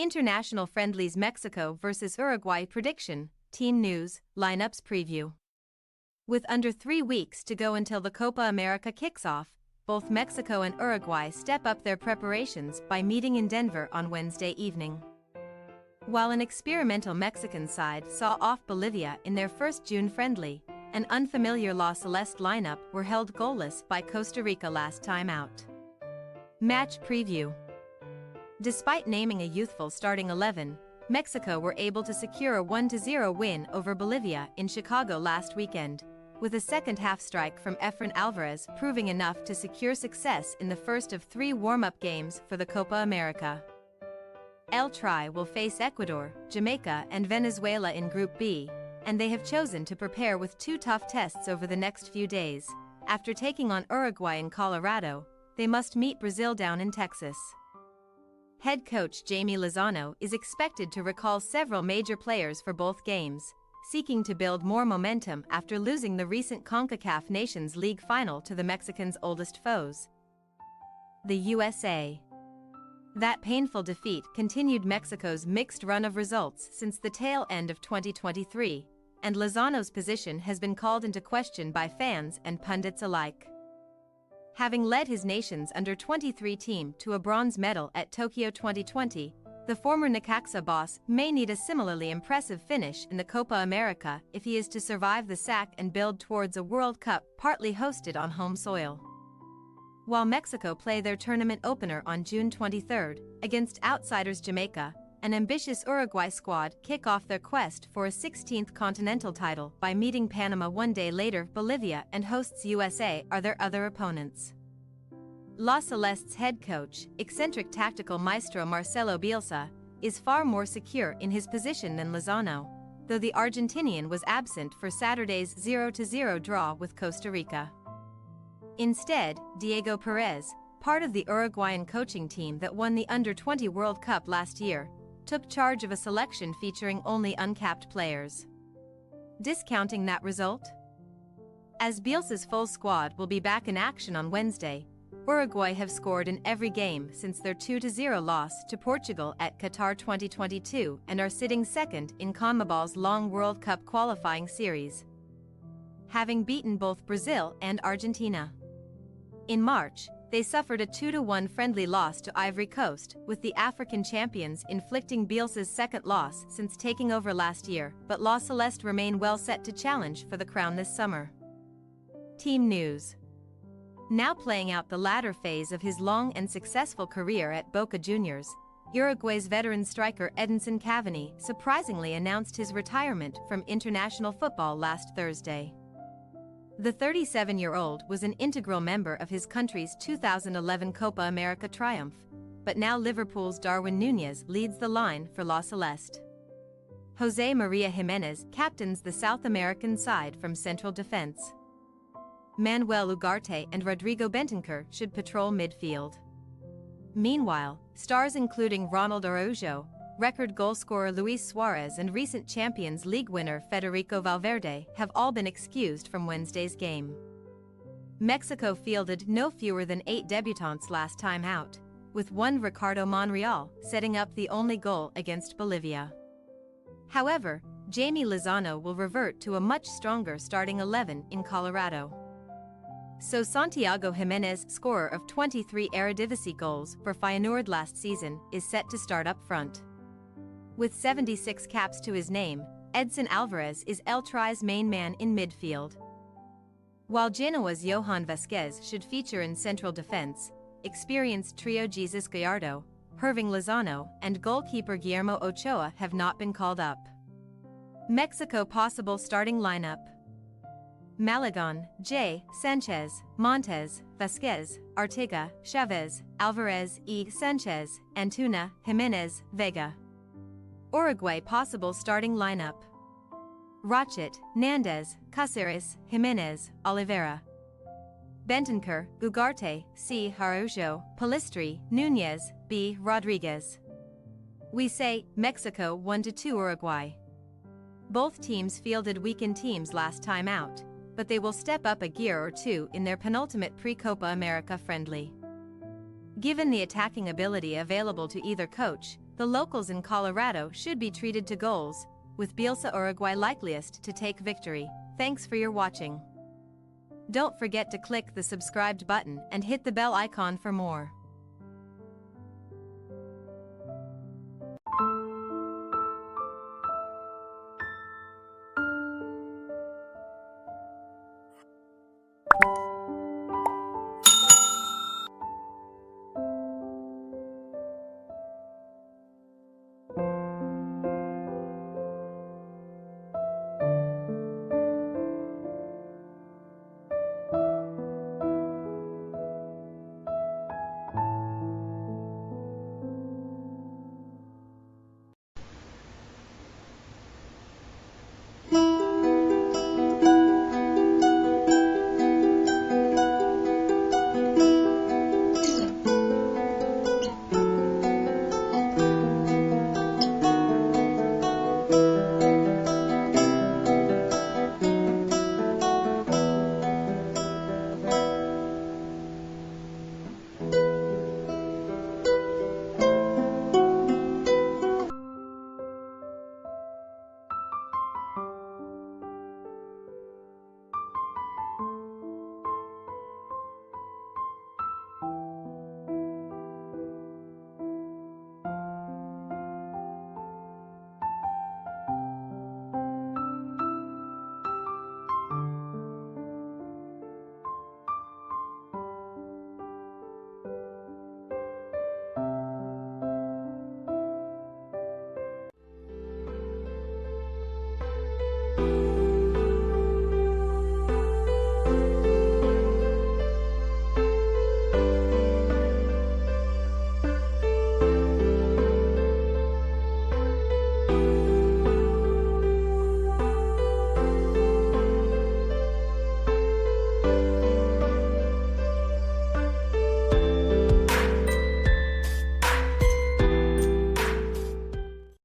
International Friendlies Mexico vs Uruguay prediction, team news, lineups preview. With under 3 weeks to go until the Copa America kicks off, both Mexico and Uruguay step up their preparations by meeting in Denver on Wednesday evening. While an experimental Mexican side saw off Bolivia in their first June friendly, an unfamiliar La Celeste lineup were held goalless by Costa Rica last time out. Match preview. Despite naming a youthful starting 11, Mexico were able to secure a 1-0 win over Bolivia in Chicago last weekend, with a second-half strike from Efrain Alvarez proving enough to secure success in the first of 3 warm-up games for the Copa America. El Tri will face Ecuador, Jamaica and Venezuela in Group B, and they have chosen to prepare with 2 tough tests over the next few days. After taking on Uruguay in Colorado, they must meet Brazil down in Texas. Head coach Jaime Lozano is expected to recall several major players for both games, seeking to build more momentum after losing the recent CONCACAF Nations League final to the Mexicans' oldest foes, the USA. That painful defeat continued Mexico's mixed run of results since the tail end of 2023, and Lozano's position has been called into question by fans and pundits alike. Having led his nation's under-23 team to a bronze medal at Tokyo 2020, the former Necaxa boss may need a similarly impressive finish in the Copa America if he is to survive the sack and build towards a World Cup partly hosted on home soil. While Mexico play their tournament opener on June 23 against outsiders Jamaica, an ambitious Uruguay squad kick off their quest for a 16th continental title by meeting Panama 1 day later. Bolivia and hosts USA are their other opponents. La Celeste's head coach, eccentric tactical maestro Marcelo Bielsa, is far more secure in his position than Lozano, though the Argentinian was absent for Saturday's 0-0 draw with Costa Rica. Instead, Diego Perez, part of the Uruguayan coaching team that won the Under-20 World Cup last year, took charge of a selection featuring only uncapped players. Discounting that result? As Bielsa's full squad will be back in action on Wednesday, Uruguay have scored in every game since their 2-0 loss to Portugal at Qatar 2022 and are sitting second in CONMEBOL's long World Cup qualifying series, having beaten both Brazil and Argentina. In March, they suffered a 2-1 friendly loss to Ivory Coast, with the African champions inflicting Bielsa's second loss since taking over last year, but La Celeste remain well set to challenge for the crown this summer. Team news. Now playing out the latter phase of his long and successful career at Boca Juniors, Uruguay's veteran striker Edinson Cavani surprisingly announced his retirement from international football last Thursday. The 37-year-old was an integral member of his country's 2011 Copa America triumph, but now Liverpool's Darwin Núñez leads the line for La Celeste. José María Jiménez captains the South American side from central defense. Manuel Ugarte and Rodrigo Bentancur should patrol midfield. Meanwhile, stars including Ronald Araujo, record goalscorer Luis Suarez and recent Champions League winner Federico Valverde have all been excused from Wednesday's game. Mexico fielded no fewer than 8 debutants last time out, with one Ricardo Monreal setting up the only goal against Bolivia. However, Jaime Lozano will revert to a much stronger starting 11 in Colorado. So Santiago Jiménez, scorer of 23 Eredivisie goals for Feyenoord last season, is set to start up front. With 76 caps to his name, Edson Alvarez is El Tri's main man in midfield. While Genoa's Johan Vázquez should feature in central defense, experienced trio Jesus Gallardo, Hirving Lozano, and goalkeeper Guillermo Ochoa have not been called up. Mexico possible starting lineup: Malagón, J. Sanchez, Montes, Vázquez, Artiga, Chavez, Alvarez, E. Sanchez, Antuna, Jiménez, Vega. Uruguay possible starting lineup: Rochet, Nández, Cáceres, Jiménez, Oliveira. Bentancur, Ugarte, C. Araujo, Pellistri, Núñez, B. Rodriguez. We say, Mexico 1-2 Uruguay. Both teams fielded weakened teams last time out, but they will step up a gear or two in their penultimate pre-Copa America friendly. Given the attacking ability available to either coach, The locals in Colorado should be treated to goals, with Bielsa Uruguay likeliest to take victory. Thanks for your watching. Don't forget to click the subscribed button and hit the bell icon for more.